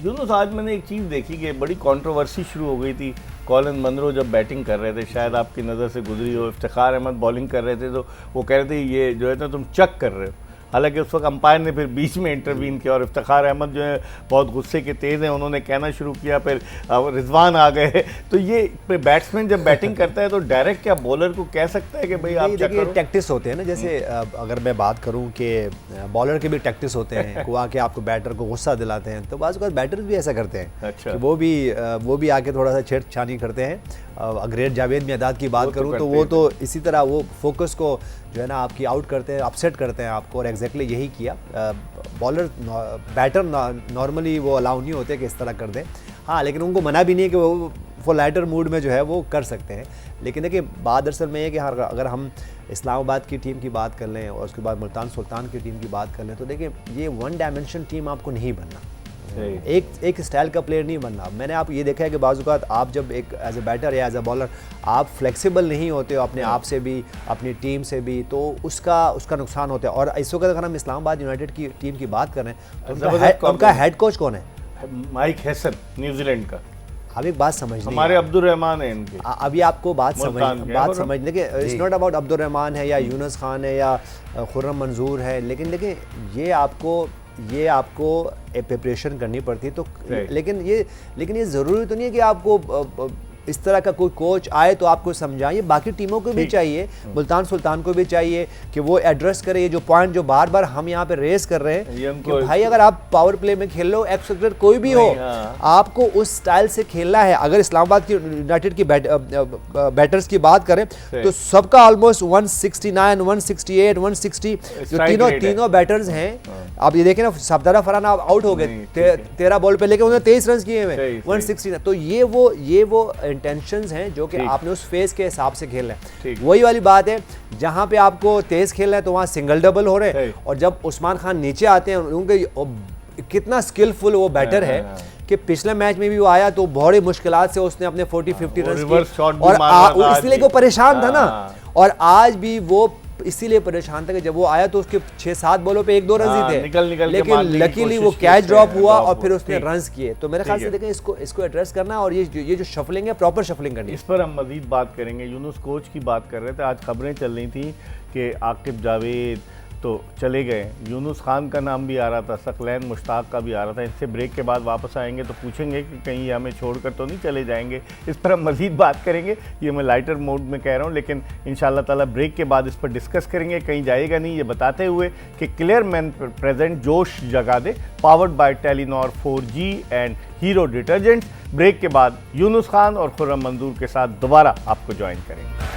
यूनुस, आज मैंने एक चीज़ देखी कि बड़ी कंट्रोवर्सी शुरू हो गई थी। कॉलिन मनरो जब बैटिंग कर रहे थे, शायद आपकी नज़र से गुजरी हो, इफ्तिखार अहमद बॉलिंग कर रहे थे, तो वो कह रहे थे ये जो है ना तुम चक कर रहे हो। हालांकि उस वक्त अंपायर ने फिर बीच में इंटरवीन किया और इफ्तिखार अहमद जो है बहुत गुस्से के तेज़ हैं, उन्होंने कहना शुरू किया, फिर रिजवान आ गए। तो ये बैट्समैन जब बैटिंग करता है तो डायरेक्ट क्या बॉलर को कह सकता है कि भाई आप चक करो? टैक्टिस होते हैं ना, जैसे अगर मैं बात करूं कि बॉलर के भी टैक्टिस होते हैं को आके आपको बैटर को गुस्सा दिलाते हैं, तो बाज़ वक़्त बैटर्स भी ऐसा करते हैं। अच्छा। कि वो भी आके थोड़ा सा छेड़छानी करते हैं। ग्रेट जावेद मियांदाद की बात करूं तो वो तो इसी तरह वो फोकस को जो है ना आपकी आउट करते हैं, अपसेट करते हैं आपको, और एग्जैक्टली यही किया। बॉलर बैटर नॉर्मली वो अलाउ नहीं होते कि इस तरह कर दें। हाँ, लेकिन उनको मना भी नहीं है कि वो लाइटर मूड में जो है वो कर सकते हैं। लेकिन देखिए बात दरअसल में है कि अगर हम इस्लामाबाद की टीम की बात कर लें और उसके बाद मुल्तान सुल्तान की टीम की बात कर लें, तो देखिए ये वन डायमेंशन टीम आपको नहीं बनना, एक स्टाइल का प्लेयर नहीं बनना। मैंने आप ये देखा है कि बाज़-औक़ात आप जब एक एज ए बैटर या एज ए बॉलर आप फ्लेक्सिबल नहीं होते हो अपने आप से भी, अपनी टीम से भी, तो उसका नुकसान होता है। और इस वक्त अगर हम इस्लामाबाद यूनाइटेड की टीम की बात करें तो उनका हेड कोच कौन है? माइक हैसन, न्यूजीलैंड का। अब एक बात समझ लीजिए, हमारे अब्दुल रहमान है इनके। अभी आपको बात समझ देखिए, it's not about Abdul Rahman है या यूनुस खान है या खुर्रम मंजूर है, लेकिन देखिए ये आपको प्रिपरेशन करनी पड़ती है। तो लेकिन ये ज़रूरी तो नहीं है कि आपको इस तरह का कोई कोच आए तो आपको समझाइए। बाकी टीमों को भी चाहिए, मुल्तान सुल्तान को भी चाहिए कि वो एड्रेस करे ये जो पॉइंट जो बार बार हम यहाँ पे रेस कर रहे हैं कि भाई अगर आप पावर प्ले में खेल लो, एक्स कोई भी हो, आपको उस स्टाइल से खेलना है। अगर इस्लामाबाद की यूनाइटेड की बैटर्स की बात करें तो सबका ऑलमोस्ट 169, 168, 160 जो तीनों बैटर्स हैं। आप ये देखें ना, सफदरा फरहान आउट हो गए 13 बॉल पे, लेकिन उन्होंने 23 रन किए हुए 160। तो ये वो इंटेंशंस हैं जो कि आपने उस फेज के हिसाब से खेलना है। वही वाली बात है, जहां पे आपको तेज खेलना है तो वहां सिंगल डबल हो रहे हैं, और जब उस्मान खान नीचे आते हैं उनके कितना स्किलफुल वो बैटर है कि पिछले मैच में भी वो आया तो बड़ी मुश्किलात से उसने अपने 40-50 रन किए, और इसलिए वो परेशान था ना। और आज भी वो इसीलिए परेशान था कि जब वो आया तो उसके 6-7 बॉलों पे 1-2 रन ही थे, लेकिन लकीली वो कैच ड्रॉप हुआ और फिर उसने रन्स किए। तो मेरे ख्याल से देखें इसको एड्रेस करना, और ये जो शफलिंग है प्रॉपर शफलिंग करनी है। इस पर हम मजीद बात करेंगे। यूनुस कोच की बात कर रहे थे, आज खबरें चल रही थी कि आकिब जावेद तो चले गए, यूनुस खान का नाम भी आ रहा था, सकलैन मुश्ताक का भी आ रहा था। इससे ब्रेक के बाद वापस आएंगे तो पूछेंगे कि कहीं ये हमें छोड़कर तो नहीं चले जाएंगे। इस पर हम मज़ीद बात करेंगे, ये मैं लाइटर मोड में कह रहा हूँ, लेकिन इंशाल्लाह ताला ब्रेक के बाद इस पर डिस्कस करेंगे। कहीं जाएगा नहीं, ये बताते हुए कि क्लियर मैन प्रेजेंट जोश जगा दे, powered by Telenor 4G and Hero detergents. Break के बाद यूनुस खान और खुर्रम मंजूर के साथ दोबारा आपको ज्वाइन करेंगे।